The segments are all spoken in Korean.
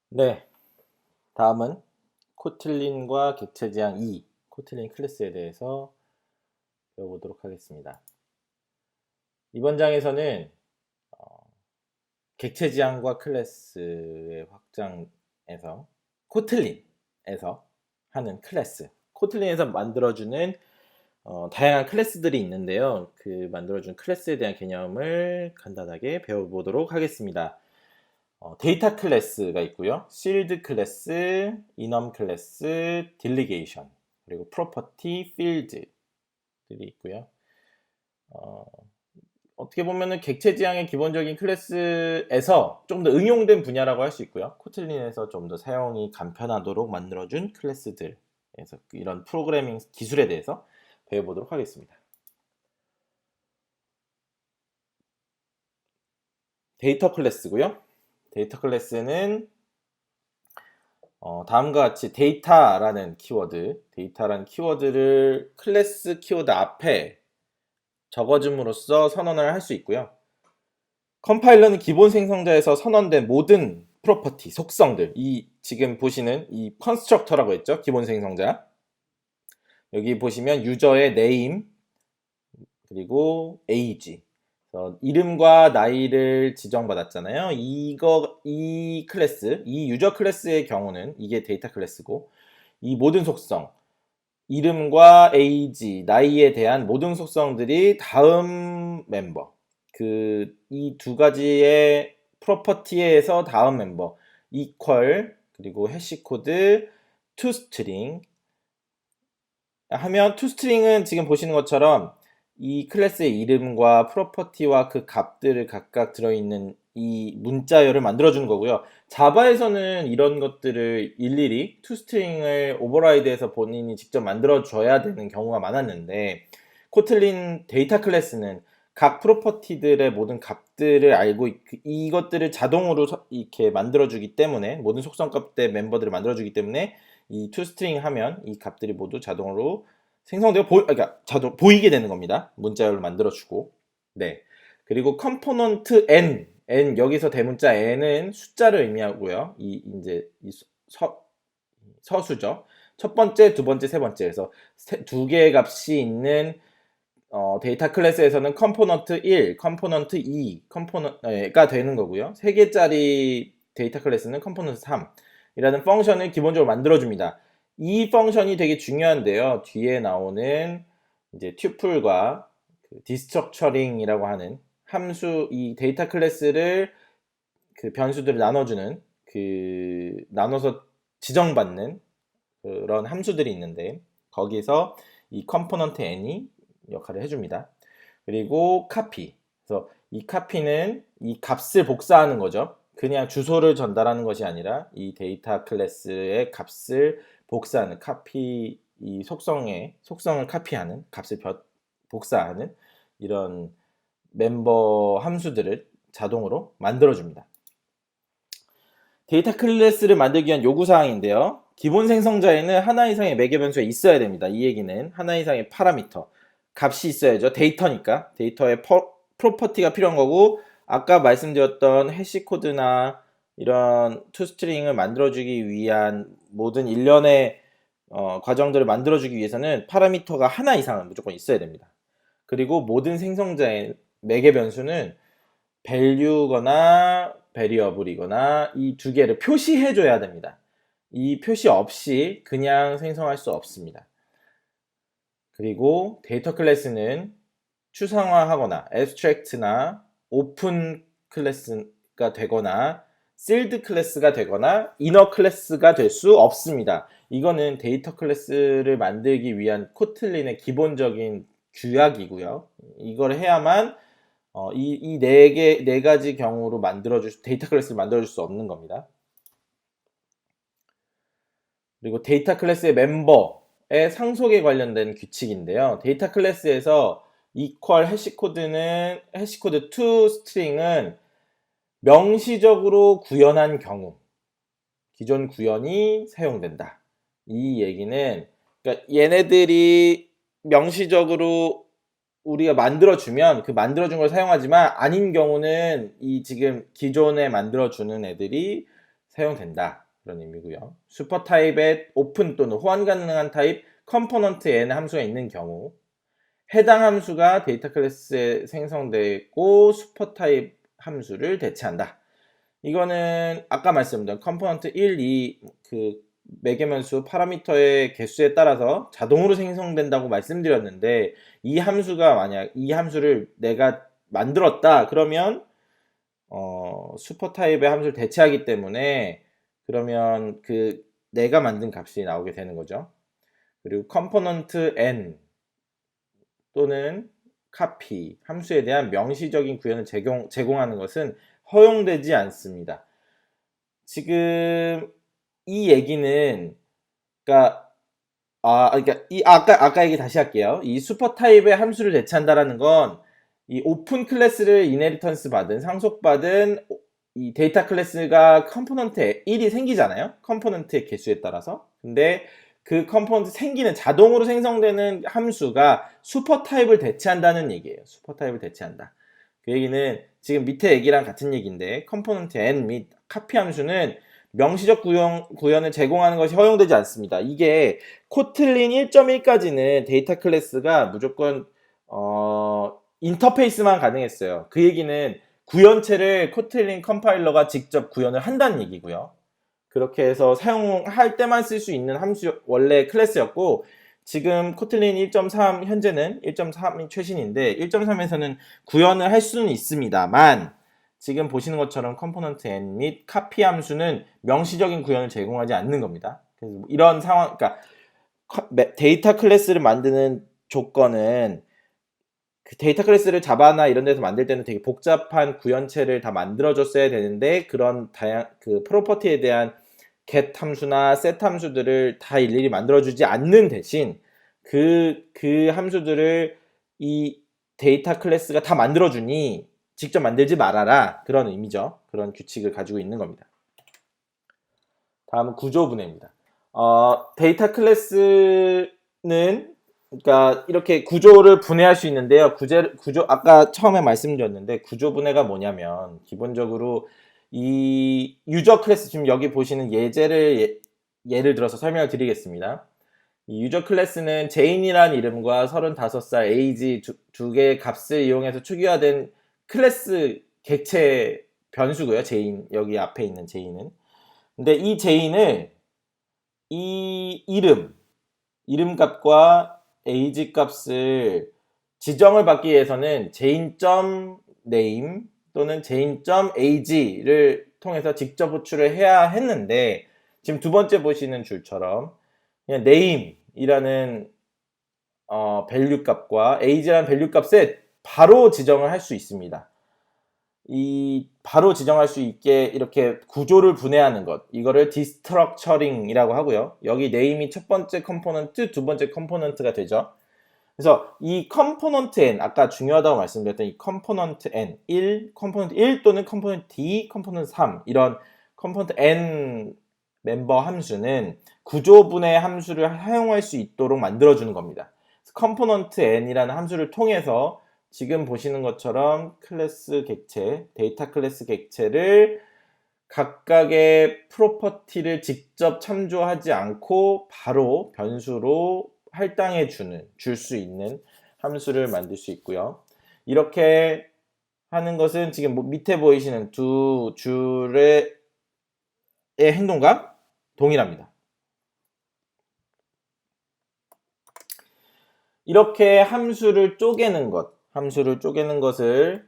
네, 다음은 코틀린과 객체지향 2, 코틀린 클래스에 대해서 배워보도록 하겠습니다. 이번 장에서는 객체지향과 클래스의 확장에서 코틀린에서 하는 클래스, 코틀린에서 만들어주는 다양한 클래스들이 있는데요. 그 만들어준 클래스에 대한 개념을 간단하게 배워보도록 하겠습니다. 데이터 클래스가 있고요. 실드 클래스, 이넘 클래스, 딜리게이션, 그리고 프로퍼티, 필드들이 있고요. 어떻게 보면은 객체 지향의 기본적인 클래스에서 좀 더 응용된 분야라고 할 수 있고요. 코틀린에서 좀 더 사용이 간편하도록 만들어준 클래스들에서 이런 프로그래밍 기술에 대해서 배워보도록 하겠습니다. 데이터 클래스고요. 데이터 클래스는 다음과 같이 데이터라는 키워드를 클래스 키워드 앞에 적어줌으로써 선언을 할 수 있고요. 컴파일러는 기본 생성자에서 선언된 모든 프로퍼티, 속성들, 이 지금 보시는 이 컨스트럭터라고 했죠. 기본 생성자. 여기 보시면 유저의 name 그리고 age, 이름과 나이를 지정받았잖아요. 이 클래스, 이 유저 클래스의 경우는 이게 데이터 클래스고, 이 모든 속성, 이름과 age, 나이에 대한 모든 속성들이 다음 멤버, 이 두 가지의 프로퍼티에서 다음 멤버, equal, 그리고 해시코드, toString 하면, toString은 지금 보시는 것처럼 이 클래스의 이름과 프로퍼티와 그 값들을 각각 들어있는 이 문자열을 만들어주는 거고요. 자바에서는 이런 것들을 일일이 toString을 오버라이드해서 본인이 직접 만들어줘야 되는 경우가 많았는데, 코틀린 데이터 클래스는 각 프로퍼티들의 모든 값들을 알고 이것들을 자동으로 이렇게 만들어주기 때문에, 모든 속성값의 멤버들을 만들어주기 때문에 이 toString 하면 이 값들이 모두 자동으로 생성되고 그러니까 보이게 되는 겁니다. 문자열을 만들어주고. 네. 그리고 컴포넌트 n 여기서 대문자 n은 숫자를 의미하고요. 이제 서수죠. 첫 번째, 두 번째, 세 번째에서 두 개의 값이 있는 데이터 클래스에서는 컴포넌트 1, 컴포넌트 2, 컴포넌트가 되는 거고요. 세 개짜리 데이터 클래스는 컴포넌트 3 이라는 펑션을 기본적으로 만들어줍니다. 이 펑션이 되게 중요한데요. 뒤에 나오는 이제 튜플과 디스트럭처링이라고 하는 함수, 이 데이터 클래스를 변수들을 나눠주는 나눠서 지정받는 그런 함수들이 있는데, 거기서 이 컴포넌트 n이 역할을 해줍니다. 그리고 카피, 그래서 이 카피는 이 값을 복사하는 거죠. 그냥 주소를 전달하는 것이 아니라 이 데이터 클래스의 값을 복사하는, 이 속성을 카피하는, 값을 복사하는 이런 멤버 함수들을 자동으로 만들어줍니다. 데이터 클래스를 만들기 위한 요구사항인데요. 기본 생성자에는 하나 이상의 매개 변수가 있어야 됩니다. 이 얘기는 하나 이상의 파라미터, 값이 있어야죠. 데이터니까. 데이터의 프로퍼티가 필요한 거고, 아까 말씀드렸던 해시코드나 이런 투스트링을 만들어주기 위한 모든 일련의 과정들을 만들어주기 위해서는 파라미터가 하나 이상은 무조건 있어야 됩니다. 그리고 모든 생성자의 매개 변수는 value거나 variable이거나 이 두 개를 표시해 줘야 됩니다. 이 표시 없이 그냥 생성할 수 없습니다. 그리고 데이터 클래스는 추상화하거나 abstract나 open 클래스가 되거나 sealed 클래스가 되거나 inner 클래스가 될 수 없습니다. 이거는 데이터 클래스를 만들기 위한 코틀린의 기본적인 규약이고요. 이걸 해야만 이 네 가지 경우로 데이터 클래스를 만들어줄 수 없는 겁니다. 그리고 데이터 클래스의 멤버의 상속에 관련된 규칙인데요. 데이터 클래스에서 equal 해시코드 to string은 명시적으로 구현한 경우, 기존 구현이 사용된다. 이 얘기는, 그러니까 얘네들이 명시적으로 우리가 만들어주면 그 만들어준 걸 사용하지만, 아닌 경우는 이 지금 기존에 만들어주는 애들이 사용된다. 그런 의미고요. 슈퍼 타입의 오픈 또는 호환 가능한 타입 컴포넌트 n 함수가 있는 경우 해당 함수가 데이터 클래스에 생성되고 슈퍼 타입 함수를 대체한다. 이거는 아까 말씀드린 컴포넌트 1, 2 그 매개변수 파라미터의 개수에 따라서 자동으로 생성된다고 말씀드렸는데 이 함수가 만약 이 함수를 내가 만들었다 그러면 슈퍼 타입의 함수를 대체하기 때문에 그러면 그 내가 만든 값이 나오게 되는 거죠. 그리고 컴포넌트 n 또는 카피 함수에 대한 명시적인 구현을 제공하는 것은 허용되지 않습니다. 지금 이 얘기는 그러니까 아까 얘기 다시 할게요. 이 슈퍼 타입의 함수를 대체한다라는 건 이 오픈 클래스를 이네리턴스 받은 상속받은 이 데이터 클래스가 컴포넌트 1이 생기잖아요. 컴포넌트의 개수에 따라서. 근데 그 컴포넌트 생기는 자동으로 생성되는 함수가 슈퍼 타입을 대체한다는 얘기예요. 슈퍼 타입을 대체한다. 그 얘기는 지금 밑에 얘기랑 같은 얘기인데 컴포넌트 n 및 카피 함수는 명시적 구현을 제공하는 것이 허용되지 않습니다. 이게 코틀린 1.1까지는 데이터 클래스가 무조건 인터페이스만 가능했어요. 그 얘기는 구현체를 코틀린 컴파일러가 직접 구현을 한다는 얘기고요. 그렇게 해서 사용할 때만 쓸 수 있는 함수 원래 클래스였고 지금 코틀린 1.3 현재는 1.3이 최신인데 1.3에서는 구현을 할 수는 있습니다만 지금 보시는 것처럼 컴포넌트 n 및 카피 함수는 명시적인 구현을 제공하지 않는 겁니다. 그래서 이런 상황, 그러니까 데이터 클래스를 만드는 조건은 그 데이터 클래스를 자바나 이런 데서 만들 때는 되게 복잡한 구현체를 다 만들어줬어야 되는데 그런 그 프로퍼티에 대한 get 함수나 set 함수들을 다 일일이 만들어주지 않는 대신 그 함수들을 이 데이터 클래스가 다 만들어주니 직접 만들지 말아라. 그런 의미죠. 그런 규칙을 가지고 있는 겁니다. 다음은 구조분해입니다. 데이터 클래스는 그러니까 이렇게 구조를 분해할 수 있는데요. 구조 아까 처음에 말씀드렸는데 구조 분해가 뭐냐면 기본적으로 이 유저 클래스 지금 여기 보시는 예를 들어서 설명을 드리겠습니다. 이 유저 클래스는 제인이라는 이름과 35살 에이지 두 개의 값을 이용해서 초기화된 클래스 객체 변수고요. 제인 여기 앞에 있는 제인은. 근데 이 제인을 이 이름값과 age 값을 지정을 받기 위해서는 jain.name 또는 jain.age를 통해서 직접 호출을 해야 했는데 지금 두 번째 보시는 줄처럼 그냥 name이라는 밸류 값과 age라는 밸류 값에 바로 지정을 할 수 있습니다. 이 바로 지정할 수 있게 이렇게 구조를 분해하는 것 이거를 디스트럭처링이라고 하고요. 여기 name이 첫 번째 컴포넌트, 두 번째 컴포넌트가 되죠. 그래서 이 컴포넌트 n 아까 중요하다고 말씀드렸던 이 컴포넌트 n 1, 컴포넌트 1 또는 컴포넌트 d, 컴포넌트 3 이런 컴포넌트 n 멤버 함수는 구조분해 함수를 사용할 수 있도록 만들어주는 겁니다. 컴포넌트 n이라는 함수를 통해서 지금 보시는 것처럼 클래스 객체, 데이터 클래스 객체를 각각의 프로퍼티를 직접 참조하지 않고 바로 변수로 할당해 줄 수 있는 함수를 만들 수 있고요. 이렇게 하는 것은 지금 밑에 보이시는 두 줄의 행동과 동일합니다. 이렇게 함수를 쪼개는 것을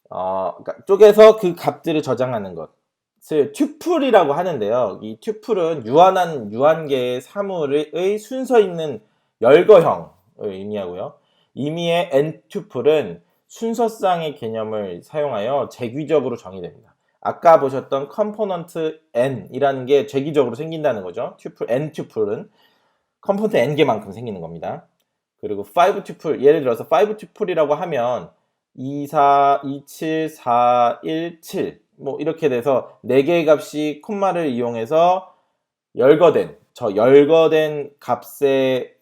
그러니까 쪼개서 그 값들을 저장하는 것을 튜플이라고 하는데요. 이 튜플은 유한한 유한계의 사물의 순서 있는 열거형을 의미하고요. 임의의 n 튜플은 순서상의 개념을 사용하여 재규적으로 정의됩니다. 아까 보셨던 컴포넌트 n이라는 게 재규적으로 생긴다는 거죠. n 튜플은 컴포넌트 n개만큼 생기는 겁니다. 그리고 5 튜플, 예를 들어서 5 튜플이라고 하면 2, 4, 2, 7, 4, 1, 7 뭐 이렇게 돼서 4개의 값이 콤마를 이용해서 열거된 값의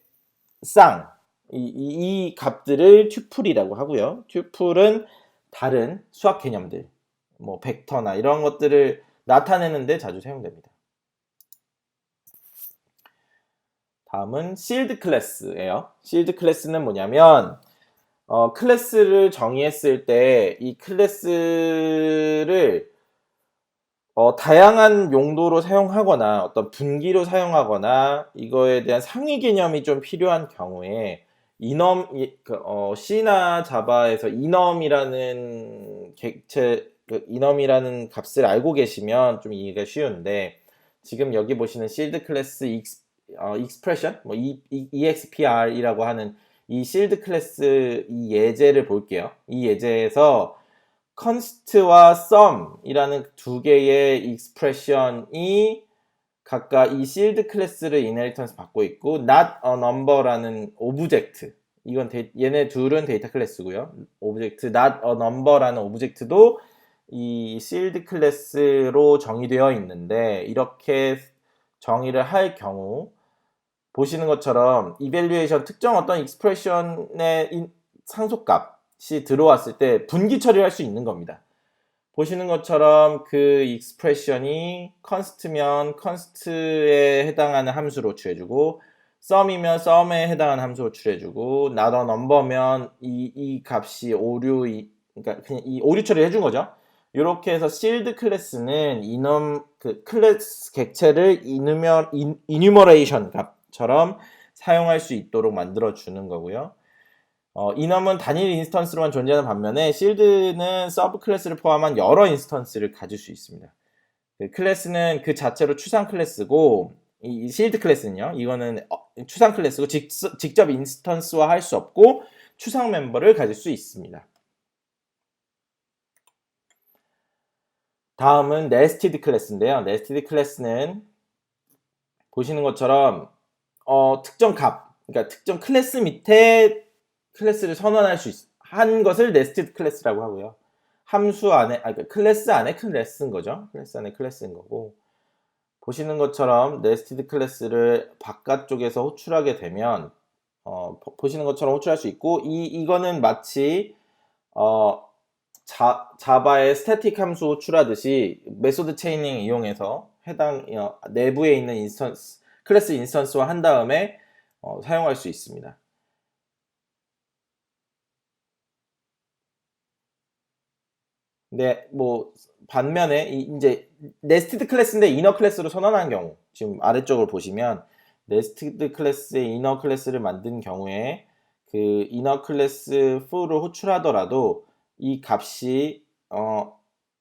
쌍, 이 값들을 튜플이라고 하고요. 튜플은 다른 수학 개념들, 뭐 벡터나 이런 것들을 나타내는데 자주 사용됩니다. 다음은 shield 클래스예요. shield 클래스는 뭐냐면 클래스를 정의했을 때 이 클래스를 다양한 용도로 사용하거나 어떤 분기로 사용하거나 이거에 대한 상위 개념이 좀 필요한 경우에 C나 자바에서 enum이라는 객체, enum이라는 값을 알고 계시면 좀 이해가 쉬운데, 지금 여기 보시는 shield 클래스 expression, 뭐 EXPR이라고 하는 이 shield 클래스 이 예제를 볼게요. 이 예제에서 const와 sum이라는 두 개의 expression이 각각 이 shield 클래스를 inheritance 받고 있고, not a number라는 오브젝트, 이건 얘네 둘은 데이터 클래스고요. 오브젝트 not a number라는 오브젝트도 이 shield 클래스로 정의되어 있는데, 이렇게 정의를 할 경우 보시는 것처럼 evaluation 특정 어떤 expression의 상속값이 들어왔을 때 분기 처리할 수 있는 겁니다. 보시는 것처럼 그 expression이 const면 const에 해당하는 함수로 호출해주고, sum이면 sum에 해당하는 함수로 호출해주고, not a number면 이 값이 오류, 그러니까 그냥 이 오류 처리를 해준 거죠. 이렇게 해서 shield 클래스는 클래스 객체를 enumeration 값처럼 사용할 수 있도록 만들어 주는 거고요. enum은 단일 인스턴스로만 존재하는 반면에 shield는 서브 클래스를 포함한 여러 인스턴스를 가질 수 있습니다. 클래스는 그 자체로 추상 클래스고, 이 shield 클래스는요, 이거는 추상 클래스고 직접 인스턴스화 할 수 없고 추상 멤버를 가질 수 있습니다. 다음은 nested 클래스인데요. nested 클래스는 보시는 것처럼 특정 값, 그러니까 특정 클래스 밑에 클래스를 선언할 수 한 것을 nested 클래스라고 하고요. 함수 안에, 그러니까 클래스 안에 클래스인 거죠. 클래스 안에 클래스인 거고, 보시는 것처럼 nested 클래스를 바깥쪽에서 호출하게 되면 보시는 것처럼 호출할 수 있고, 이거는 마치 자바의 스태틱 함수 호출하듯이 메소드 체이닝 이용해서 내부에 있는 인스턴스, 클래스 인스턴스화 한 다음에 사용할 수 있습니다. 근데 뭐 반면에 이제 네스티드 클래스인데 이너 클래스로 선언한 경우, 지금 아래쪽을 보시면 네스티드 클래스의 이너 클래스를 만든 경우에 그 이너 클래스 full을 호출하더라도 이 값이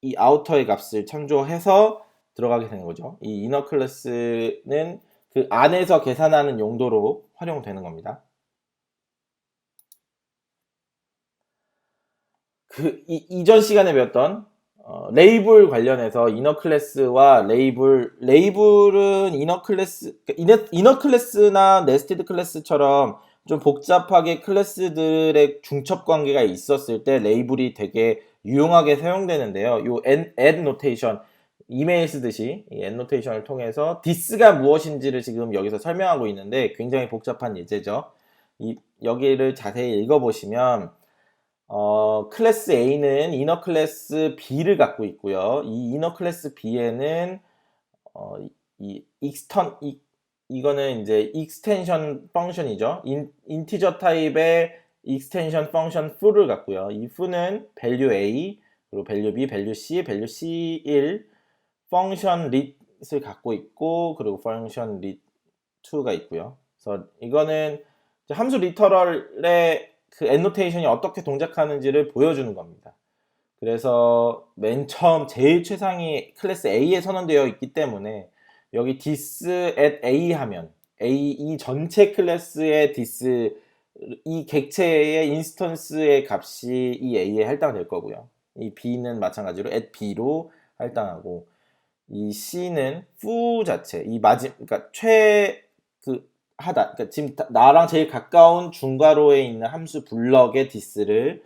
이 아우터의 값을 창조해서 들어가게 되는 거죠. 이 이너 클래스는 그 안에서 계산하는 용도로 활용되는 겁니다. 이전 시간에 배웠던 레이블 관련해서 이너 클래스와 레이블은 이너 클래스나 네스티드 클래스처럼 좀 복잡하게 클래스들의 중첩 관계가 있었을 때 레이블이 되게 유용하게 사용되는데요. 요 add 노테이션, 이메일 쓰듯이 이 add 노테이션을 통해서 this가 무엇인지를 지금 여기서 설명하고 있는데 굉장히 복잡한 예제죠. 여기를 자세히 읽어보시면 클래스 A는 이너 클래스 B를 갖고 있고요. 이 이너 클래스 B에는 이거는 이제 익스텐션 펑션이죠. 인티저 타입의 익스텐션 펑션 full을 갖고요. 이 full은 value A, 그리고 value B, value C, value C1, 펑션 read을 갖고 있고, 그리고 펑션 read 2가 있고요. 그래서 이거는 함수 리터럴의 그 annotation이 어떻게 동작하는지를 보여주는 겁니다. 그래서 맨 처음 제일 최상위 클래스 A에 선언되어 있기 때문에 여기 this at A 하면 이 전체 클래스의 this, 이 객체의 인스턴스의 값이 이 A에 할당될 거고요. 이 B는 마찬가지로 at B로 할당하고, 이 C는 foo 자체, 그러니까 그러니까 지금 나랑 제일 가까운 중괄호에 있는 함수 블럭의 this를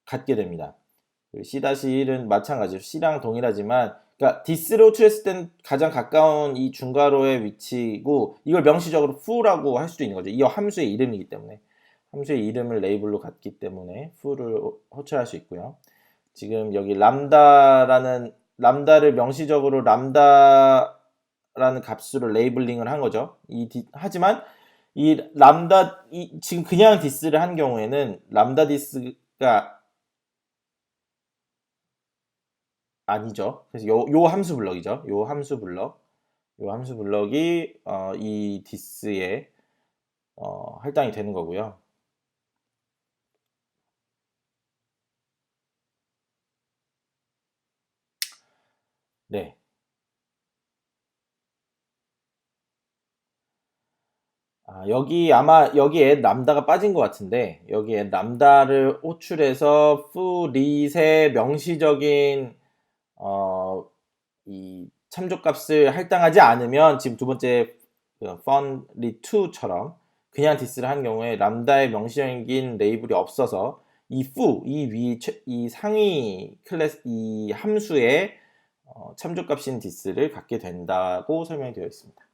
갖게 됩니다. C-1은 마찬가지로 C랑 동일하지만, 그러니까 this를 호출했을 땐 가장 가까운 이 중괄호의 위치고, 이걸 명시적으로 foo라고 할 수도 있는 거죠. 이 함수의 이름이기 때문에, 함수의 이름을 레이블로 갖기 때문에 foo를 호출할 수 있고요. 지금 여기 람다라는 람다를 명시적으로 람다라는 값으로 레이블링을 한 거죠. 하지만 이 람다 지금 그냥 디스를 한 경우에는 람다 디스가 아니죠. 그래서 요 함수 블럭이죠. 요 함수 블럭이 이 디스에 할당이 되는 거고요. 네. 여기에 람다가 빠진 것 같은데, 여기에 람다를 호출해서 fleet의 명시적인 이 참조값을 할당하지 않으면 지금 두 번째 fun_lit2처럼 그냥 디스를 한 경우에 람다의 명시적인 레이블이 없어서 이 상위 클래스 이 함수의 참조값인 디스를 갖게 된다고 설명되어 있습니다.